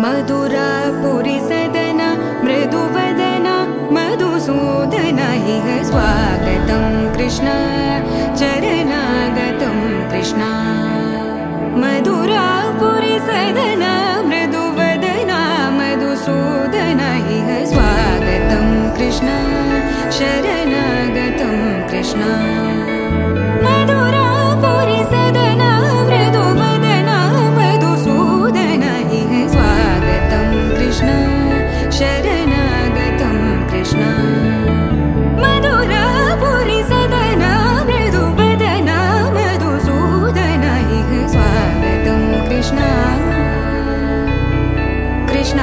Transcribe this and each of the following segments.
मधुरापुरी सदना मृदुवदना मधुसूदन इह स्वागतं कृष्ण चरणागतं कृष्ण मधुरापुरी सदना मृदुवदना मधुसूदन इह स्वागतं कृष्ण शरणागतं कृष्ण मधुरापुरी सदना मृदुवदना मधुसूदन इह स्वागतं कृष्ण शरणागतं कृष्ण मधुरापुरी सदना मृदुवदना मधुसूदन इह स्वागतं कृष्ण कृष्ण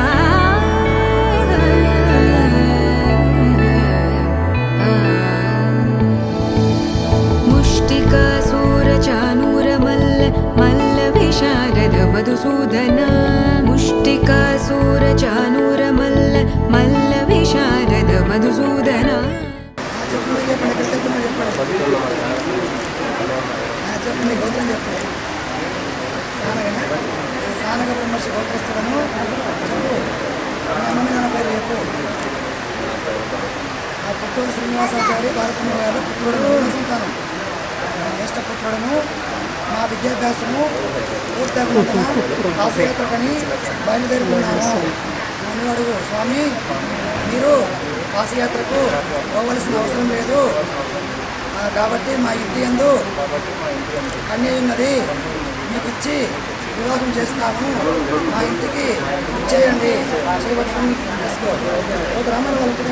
मधुसूदन मुष्टिकासूरचानूर मल्ल विशारद मधुसूदन పుట్టూరు శ్రీనివాసాచారి భారతమ్మ గారు పుట్టూరు సంతానం జ్యేష్ఠపుత్రుడను మా విద్యాభ్యాసము పూర్తయిన కాశీయాత్రకని బయలుదేరుతున్నాము. మునివడుగు స్వామి, మీరు కాశీయాత్రకు పోవలసిన అవసరం లేదు కాబట్టి మా ఇంటి యందు కన్య ఉన్నది, మీకు ఇచ్చి వివాహం చేస్తాము, మా ఇంటికి ఇచ్చేయండి, చేయబట్టుకుని తీసుకో. ఒక రామాయణ వాళ్ళకి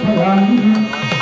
भगवान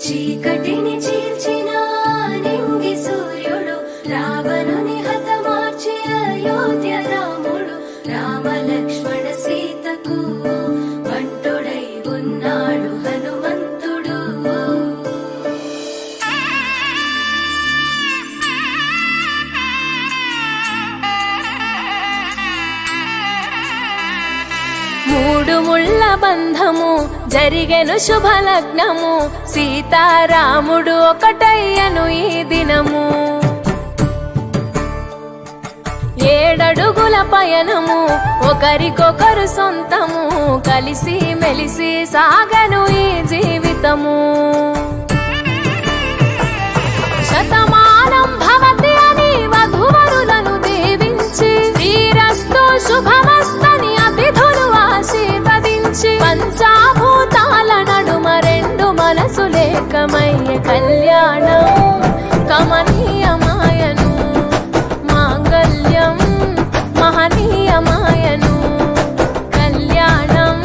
చీకటిని చీల్చిన నింగి సూర్యుడు రావణుని హతమార్చి అయోధ్య రాముడు రామ లక్ష్మణ సీతకు వంటుడై ఉన్నాడు హనుమంతుడు. మూడు ముళ్ళ బంధము జరిగెను శుభలగ్నము సీతారాముడు ఒకటయ్యను ఈ దినము. 7 అడుగుల పయనము ఒకరికొకరు సొంతము కలిసి మెలిసి సాగను ఈ జీవితము. శతమానం భవతి అని వధువరులను దీవించి శ్రీరస్తు శుభమస్తని అతిథులు ఆశీర్వదించి పంచాభూతాల నడుమ 2 మనసులేకమయ్య కళ్యాణం కమనీయమాయను మాంగళ్యం మహనీయమాయను కళ్యాణం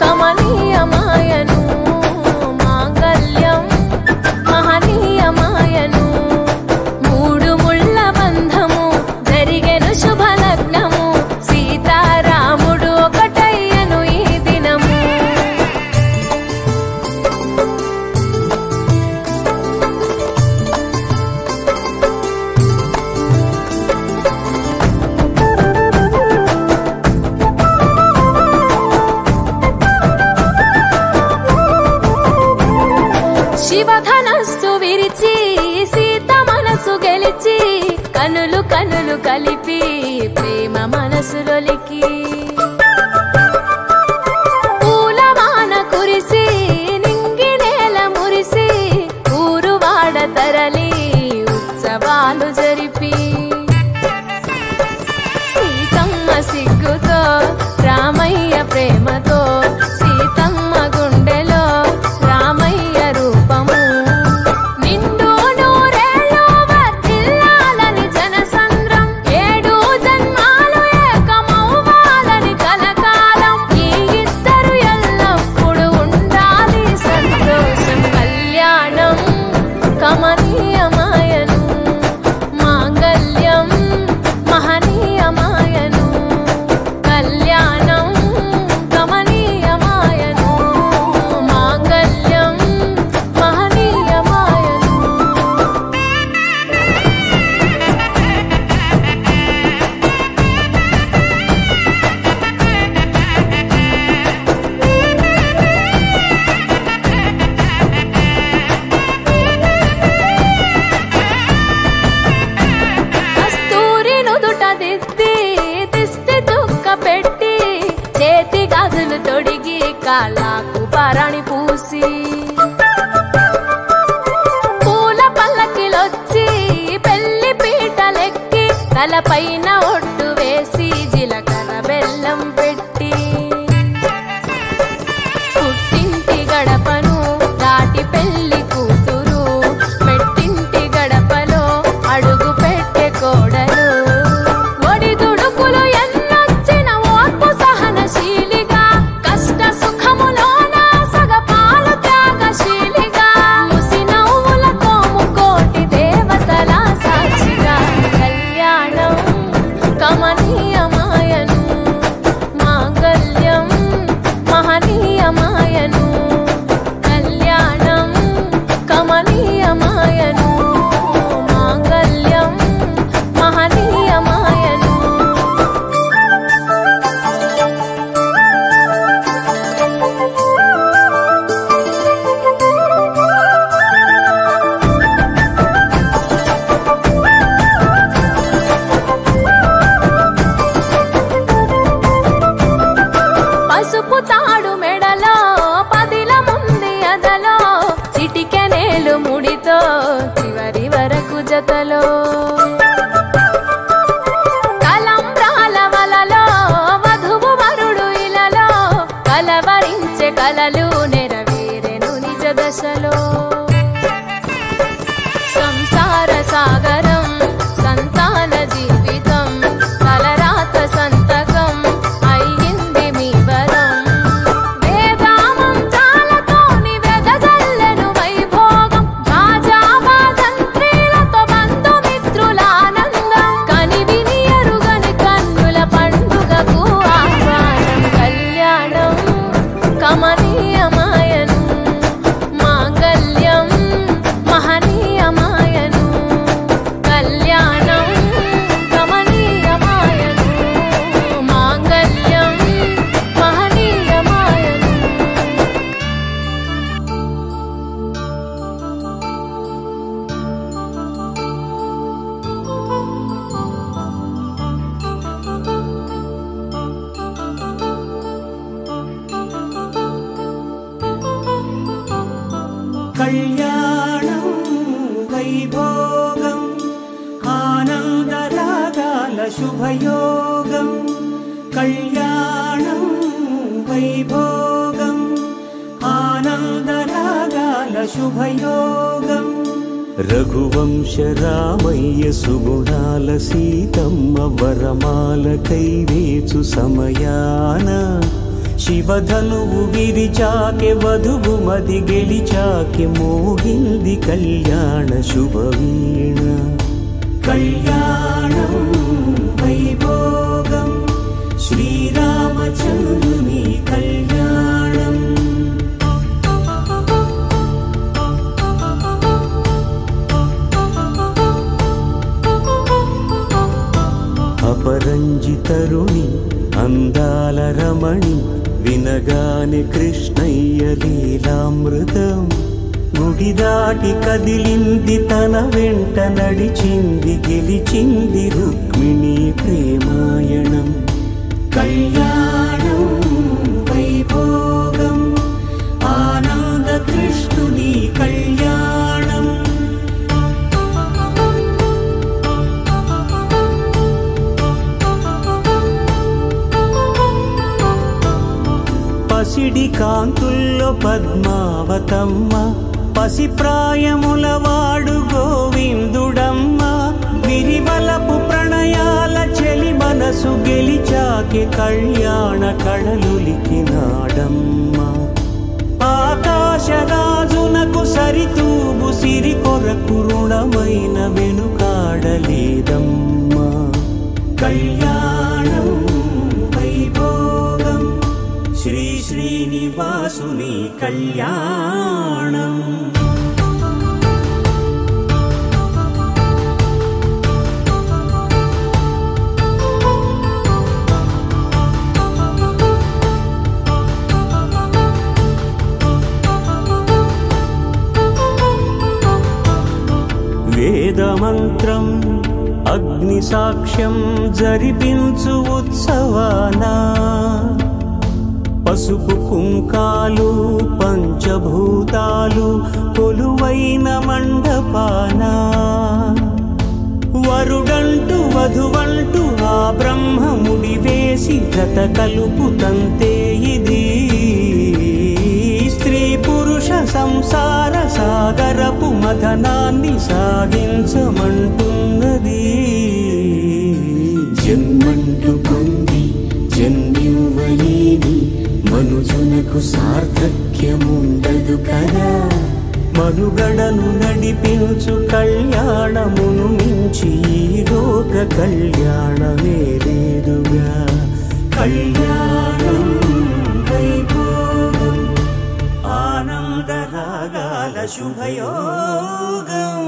కమనీయమాయను మాంగళ్యం మహనీయమాయను. 3 ముళ్ళ బంధము జరిగెను శుభలగ్నము సీతారాముడు ఒకటయ్యను ఈ దినము. శివధనస్సు విరిచి సీత మనసు గెలిచి కనులు కనులు కలిపి ప్రేమ మనసులొలికి పూలవాన కురిసి నింగి నేల మురిసి ఊరువాడ తరలి ఉత్సవాలు జరిపి సీతమ్మ సిగ్గుతో రామయ్య ప్రేమతో సీతమ్మ గుండెలో రామయ్య రూపము నిండు నూరేళ్ళు వర్ధిల్లాలని జనసంద్రం 7 జన్మాలు ఏకమవ్వాలని కలకాలం ఈ ఇద్దరు ఎల్లప్పుడూ ఉండాలి సంతోషం. కళ్యాణం కమనీయమాయను మాంగళ్యం మహనీయమాయను కళ్యాణం కమనీయమాయను మాంగళ్యం మహనీయమాయను. కస్తూరి నుదుట దిద్ది దిష్టి దుక్క పెట్టి చేతి గాజులు తొడిగి కాళ్ళకు పారాణి పూసి పూల పల్లకిలొచ్చి పెళ్లి పీటలెక్కి తలపైన ఒట్టు వేసి జీలకర్ర బెల్లం పెట్టి పుట్టింటి గడపను దాటి పెళ్లి కూతురు మెట్టింటి గడపలో అడుగు పెట్టే కోడలు ఒడిదుడుకులు ఎన్నొచ్చిన ఓర్పు సహనశీలిగా కష్ట సుఖములోన సగపాలు త్యాగశీలిగా ముసి నవ్వులతో ముకోటి దేవతల సాక్షిగా కళ్యాణం కమనీయమాయను మాంగళ్యం మహనీయమాయను కళ్యాణం కమనీయమాయను మాంగళ్యం మహనీయమాయను. పసుపు తాడు మెడలో పదిల ముంది అదలో చిటికెనేలు ముడితో చివరి వరకు జతలో కలంబ్రాల వలలో వధువు వరుడు ఇలలో కలవరించే కలలు నెరవేరెను నిజ దశలో సంసార సాగరం సంతాన జీవితం తలరాత సంతకం అయ్యింది మీ వరం వేదామం చాలతోని వెదజల్లెను వైభోగం కళ్యాణం వైభోగం ఆనందరాగాల శుభయోగం కళ్యాణం వైభోగం ఆనందరాగాల శుభయోగం రఘువంశ రామయ్య సుగుణాల సీతమ్మ వరమాల కైవేచు సమయాన శివధనువు విరిచాకె వధువు మది గెలిచాకె మోగింది కళ్యాణ శుభవీణ కళ్యాణం వైభోగం శ్రీరామచంద్రుని కళ్యాణం అపరంజితరుణి అందాల రమణి వినగానే కృష్ణయ్య లీలామృతం గుడి దాటి కదిలింది తన వెంట నడిచింది గెలిచింది రుక్మిణి ప్రేమాయణం కళ్యాణం వైభోగం ఆనంద కృష్ణుని కళ్యాణం పసిడి కాంతుల్లో పద్మావతమ్మ పసిప్రాయముల వాడు గోవిందుడమ్మ విరివలపు ప్రణయాల చెలి మనసు గెలిచాకె కళ్యాణ కళలులికినాడమ్మ ఆకాశరాజునకు సరితూబు సిరి కొరకు రుణమైన వెనుకాడలేదమ్మ కళ్యాణం వైభోగం శ్రీ శ్రీనివాసుని కళ్యాణం వేదమంత్రం అగ్ని సాక్ష్యం జరిపించు ఉత్సవానా పసుపు కుంకాలు పంచభూతాలు కొలువైన మండపాన వరుడంటూ వధువంటూ ఆ బ్రహ్మముడి వేసి జత కలుపుతంతే ఇది స్త్రీ పురుష సంసార సాగరపు మథనాన్ని సాగించమంటున్నది జన్మంటూ పొంది జన్మివ్వలేని మనుజునకు సార్థక్యముండదు కదా మనుగడను నడిపించు కళ్యాణమును మించి ఈ లోక కళ్యాణమే లేదుగా కళ్యాణం వైభోగం ఆనందరాగాల శుభయోగం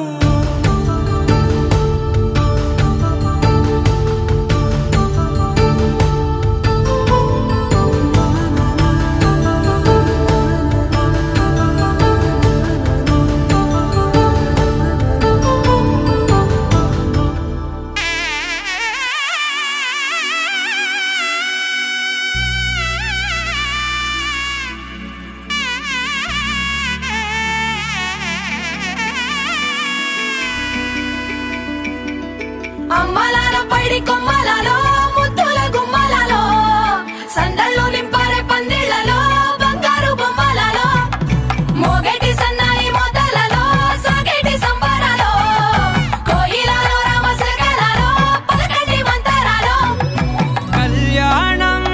అమ్మలాల పైడి కొమ్మలలో ముద్దుల గుమ్మలలో సందళ్ళు నింపారే పందిళ్లలో బంగారు బొమ్మలలో మోగేటి సన్నాయి మోతలలో సాగేటి సంబరాలో కోయిలలో రామసగలలో పలకటి మంతరాలో కళ్యాణం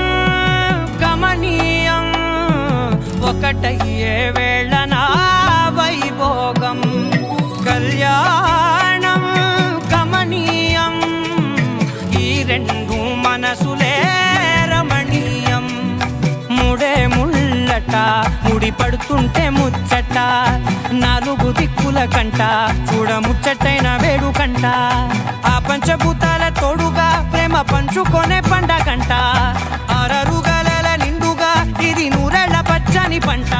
గమనీయం ఒకటయ్యే వేళన వైభోగం కళ్యాణం గమనీయం ఈ రెండు మనసులే రమణీయం ముడే ముళ్ళట ముడి పడుతుంటే ముచ్చట నాలుగు దిక్కుల కంట చూడ ముచ్చటైన వేడుకంట ఆ పంచభూతాల తోడుగా ప్రేమ పంచుకొనే పండగంట అరరుగల నిండుగా ఇది నూరెళ్ళ పచ్చని పంట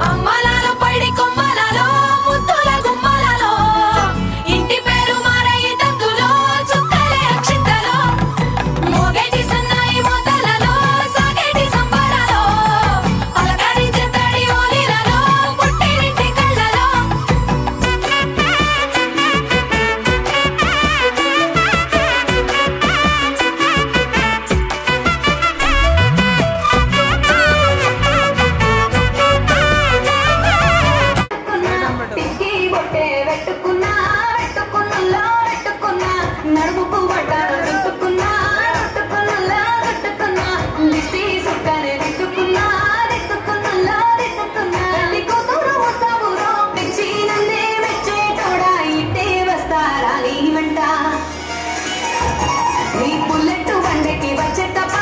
అమ్మలాల పైడి కొమ్మలలో ముద్దుల గుమ్మలలో ఇంటి పేరు మారయి తందులో చుక్కలే అక్షింతలో మోగేటి సన్నాయి మోతలలో సాగేటి సంబరాలో పలకరించే తడి ఓలిలలో పుట్టినింటి కళ్ళలో పెట్టుకున్నా పెట్టుకున్నా పెట్టుకున్నా నడుముకు వడ్డాను చుట్టుకున్నా చుట్టుకున్నా చుట్టుకున్నా దిష్టి సుక్కనే దిక్కుకున్నా దిక్కుకున్నా దిక్కుకున్నా తల్లి కూతురు వస్తావురో మెచ్చి నన్నే మెచ్చేటోడా ఇట్టే వస్తారా నీ వెంట నీ బుల్లెట్ బండికి వచ్చే తప్ప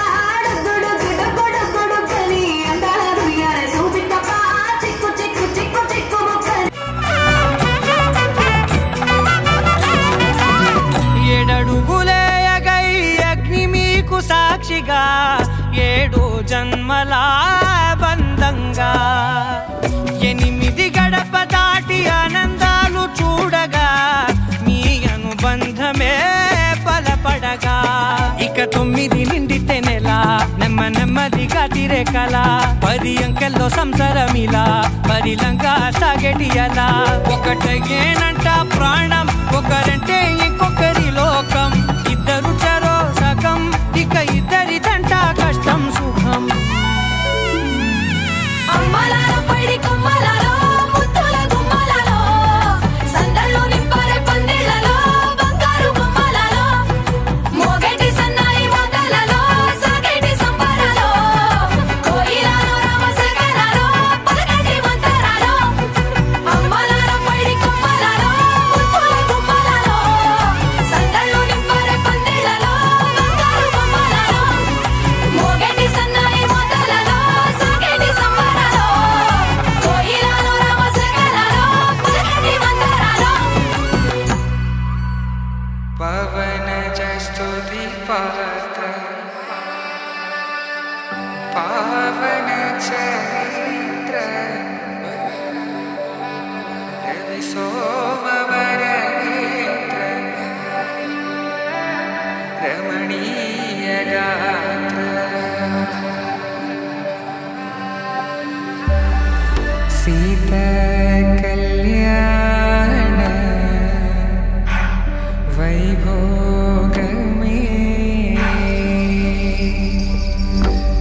గుడు గుడు గుడు గుడు కని అందాల దుయ్యాల సూచి తప్ప చిక్కు చిక్కు చిక్కు చిక్కు ముక్కని ఏడడుగులేయగై అగ్ని మీకు సాక్షిగా 7 జన్మల బంధంగా 8 గడప దాటి ఆనందాలు చూడగా మీ అనుబంధమే బలపడగా ఇక 9 నిండితే నెల నెమ్మదిగా తిరేకల 10 అంకెల్లో సంసారమిలా పరిలంగా సాగేటి అలా ఒకటేనంట ప్రాణం ఒకరంటే ఇంకొకరి లోకం ఇద్దరు చరో సగం ఇక ఇద్దరిదంట కష్టం సుఖం అమ్మలాలో పడి కొమ్మలాలో ముత్తుల గుమ్మలాలో సందల్లో నింపరే పందిళ్ళలో బంగారు గుమ్మలాలో మోగేటి సన్నాయి మోతలలో సాగేటి సంబరాలో కోయిలాలో రామశేఖరాలో పలకటి మంతరాలో అమ్మలాలో పడి కొమ్మలాలో ముత్తుల గుమ్మలాలో సందల్లో నింపరే పందిళ్ళలో బంగారు గుమ్మలాలో మోగేటి సన్నాయి మోతలలో సాగేటి సంబరాలో కోయిలాలో రామశేఖరాలో పలకటి మంతరాలో పవన జస్తుతి పాత్ర పావన చరిత్ర రవి సోమవర నేత్ర రమణీయ గాత్ర సీత కళ్యాణ వైభోగమే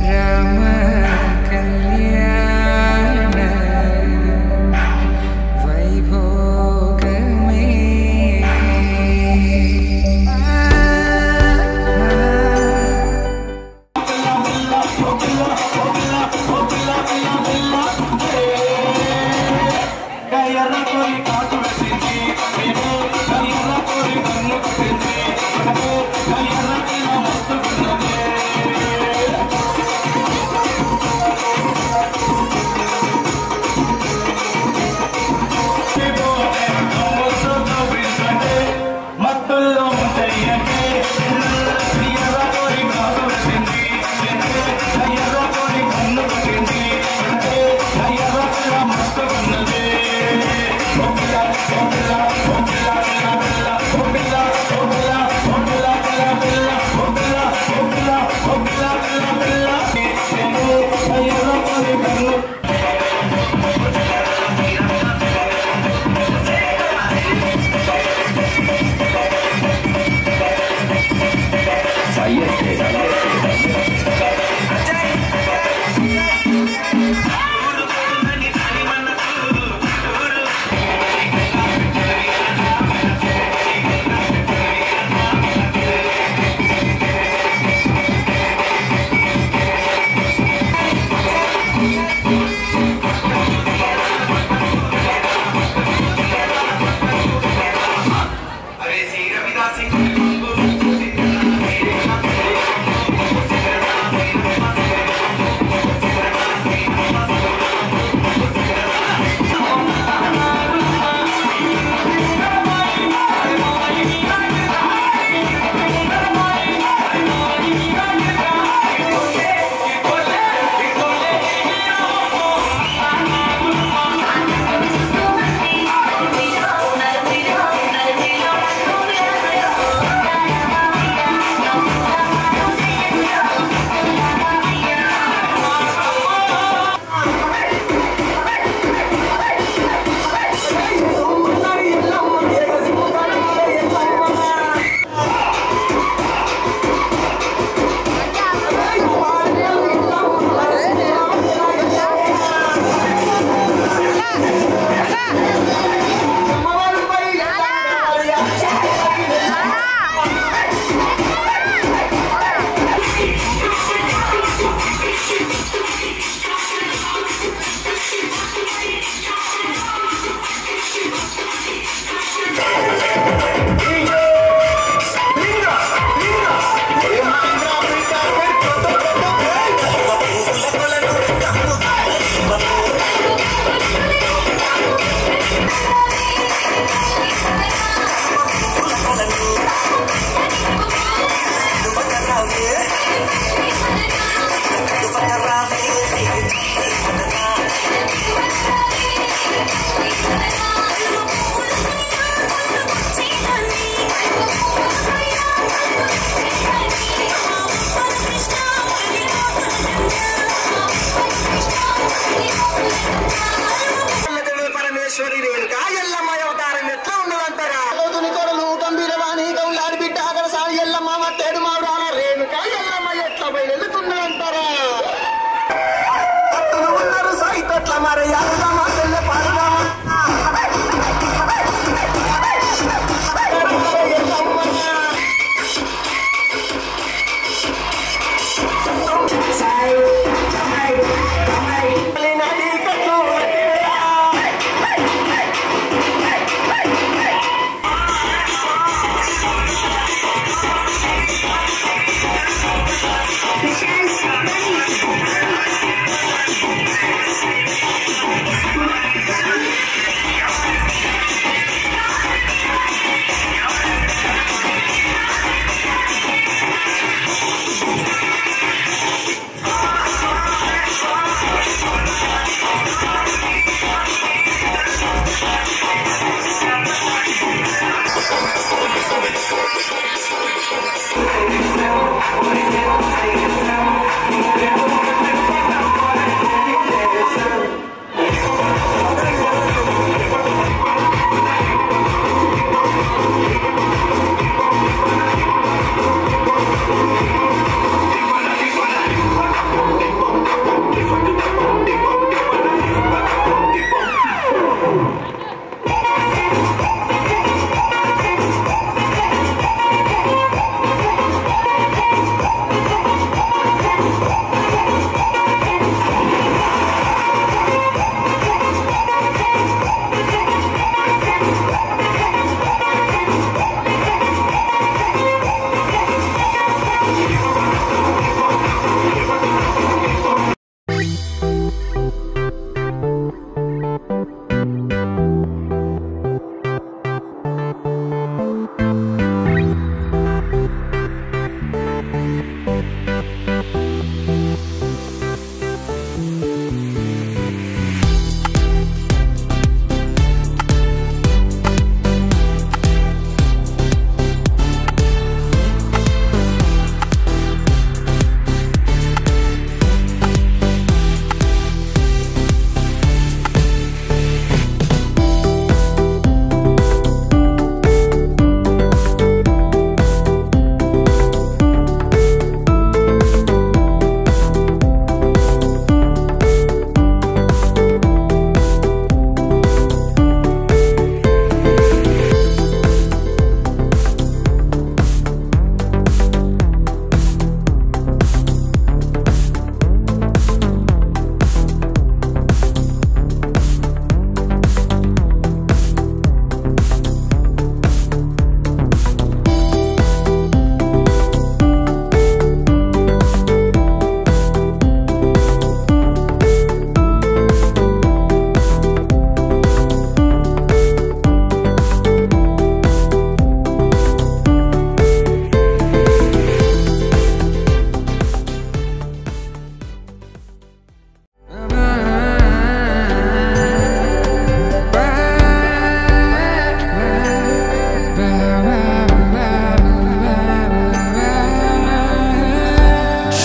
రామ కళ్యాణ వైభోగమే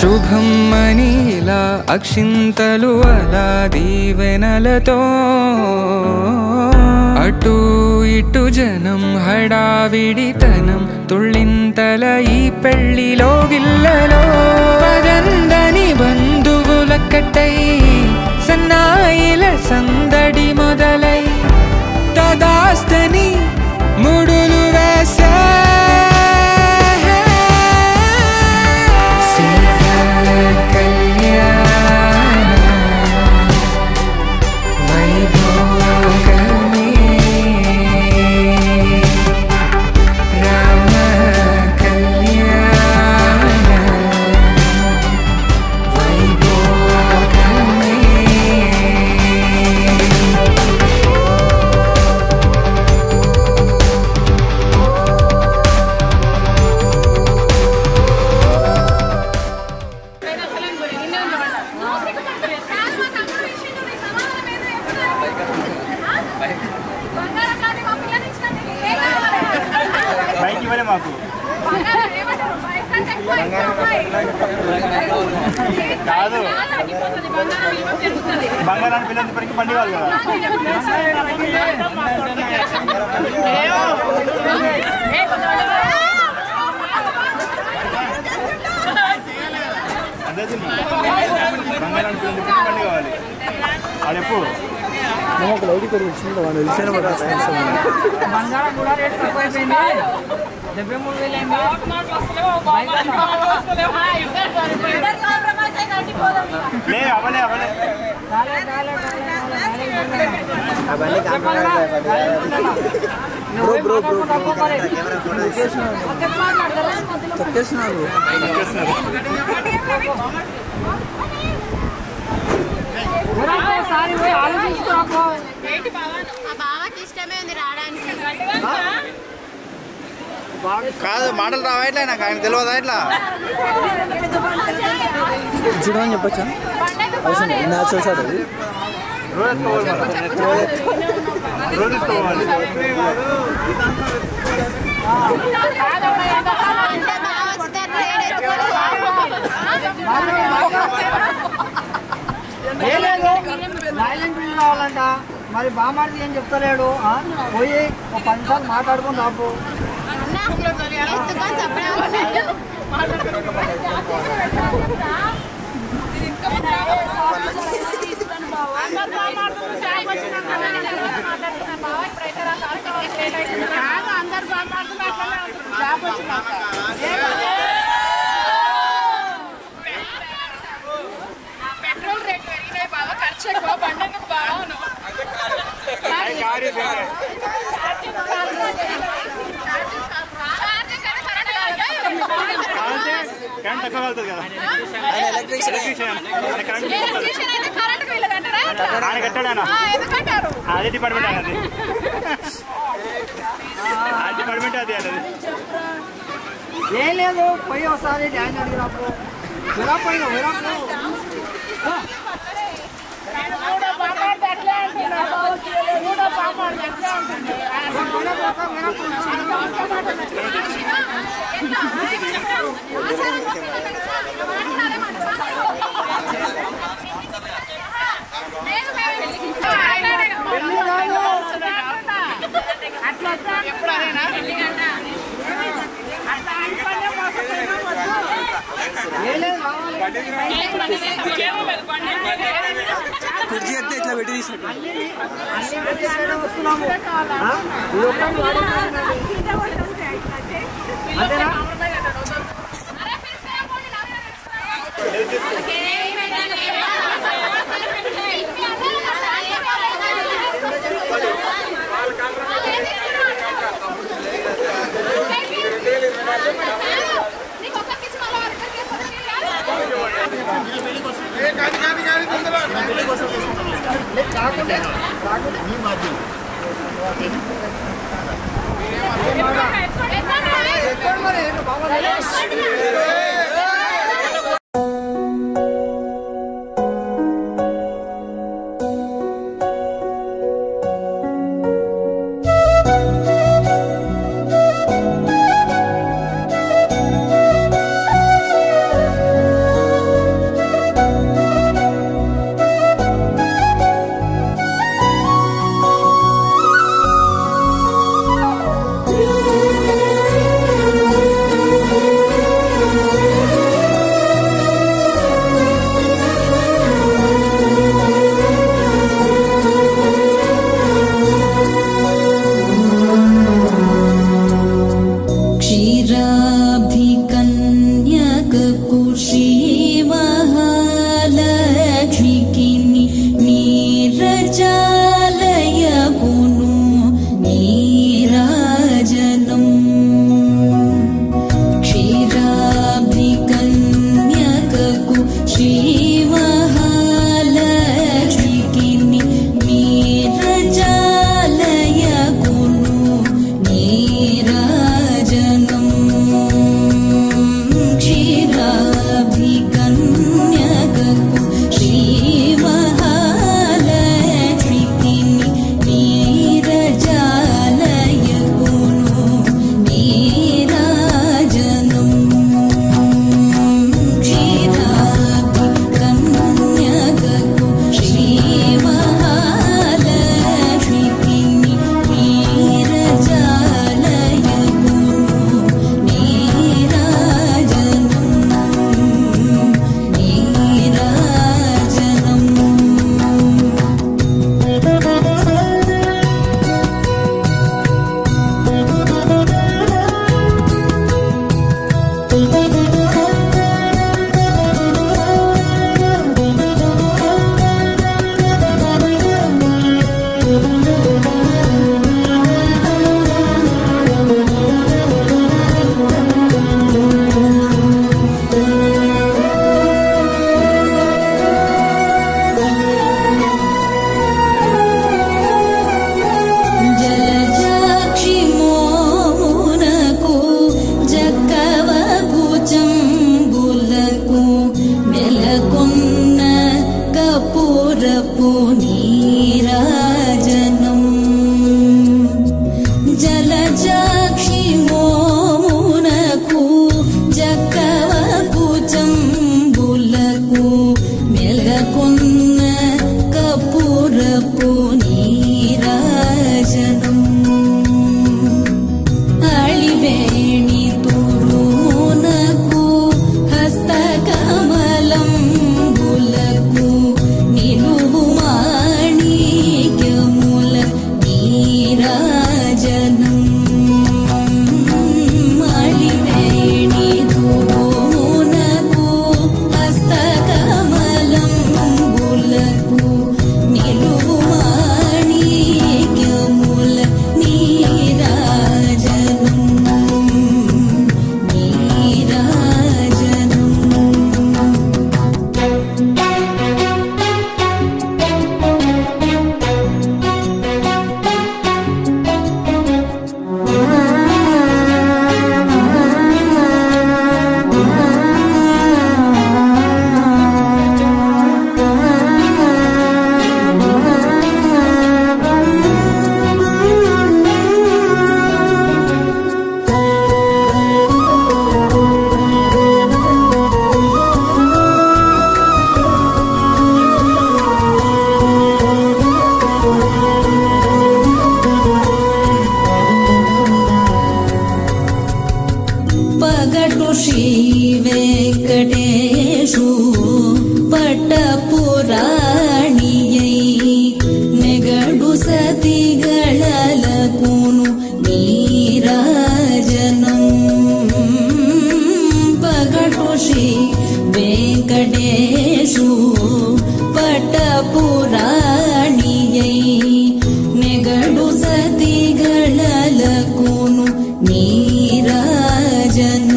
శుభం అని ఇలా అక్షింతలు అలా దీవెనలతో అటు ఇటు జనం హడావిడితనం తుళ్ళింతల ఈ పెళ్లిలో గిల్లలో పదందని బంధువులక్కటై సన్నాయిల సందడి మొదలై తదాస్తని ముడులు వేసా కాదు బంగారాన్ని పిల్లలు ఇప్పటికీ పండి వాళ్ళు కదా అదే బంగారాన్ని పిల్లలు ఇప్పటికీ పండి కావాలి ఆడెప్పుడు ఒక లైట్ ఇక్కడ వచ్చింది వాళ్ళు తెలిసిన బంగారం కూడా రేట్ తక్కువైపోయింది 73,000 అవలే అవలే కాదు మాటలు రావా ఇట్లా నాకు ఆయన తెలియదా ఇట్లా చూడమని చెప్పచ్చా న్యాచురల్ సార్ అది రావాలంట మరి బామార్ది ఏం చెప్తలేడు పోయి ఒక 10 నిమిషాలు మాట్లాడుకుని రాపు పెట్రోల్ రేట్ పెరిగినాయి బాగా ఖర్చు ఎక్కువ బండి బాగాను కరెంట్ తక్కువ వెళ్తుంది కదా ఆయన కట్టాడా అదే డిపార్ట్మెంట్ అది ఆ డిపార్ట్మెంట్ అది అది ఏం లేదు పోయి ఒకసారి డ్యాన్స్ అడిగినప్పుడు విరాపోయినా కుర్చీ అయితే ఇట్లా పెట్టి తీసుకుంటాం శ్రీ వెంకటేశు పట్టపురాణియై నెగడు సతిగళలకును నీరాజనం పగటు శ్రీ వెంకటేశు పట్టపురాణియై నెగడు సతిగళలకును నీరాజనం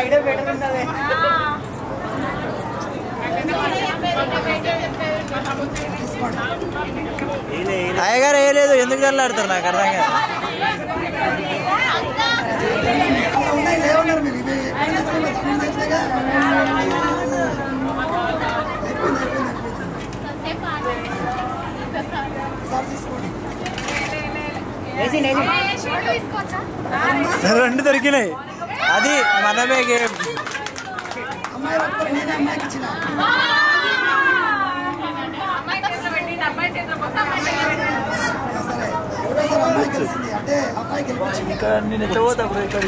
ఐడియా బెటర్ ఉంటుంది. అయ్యగారు వేయలేదు, ఎందుకు చల్లాడుతారు నాకు అర్థం కాదు. రెండు దొరికినాయి, అది మనమే గేమ్. ఇంకా నేను ఎత్తపోతా ఇక్కడ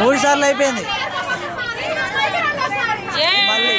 మూడు సార్లు అయిపోయింది. మళ్ళీ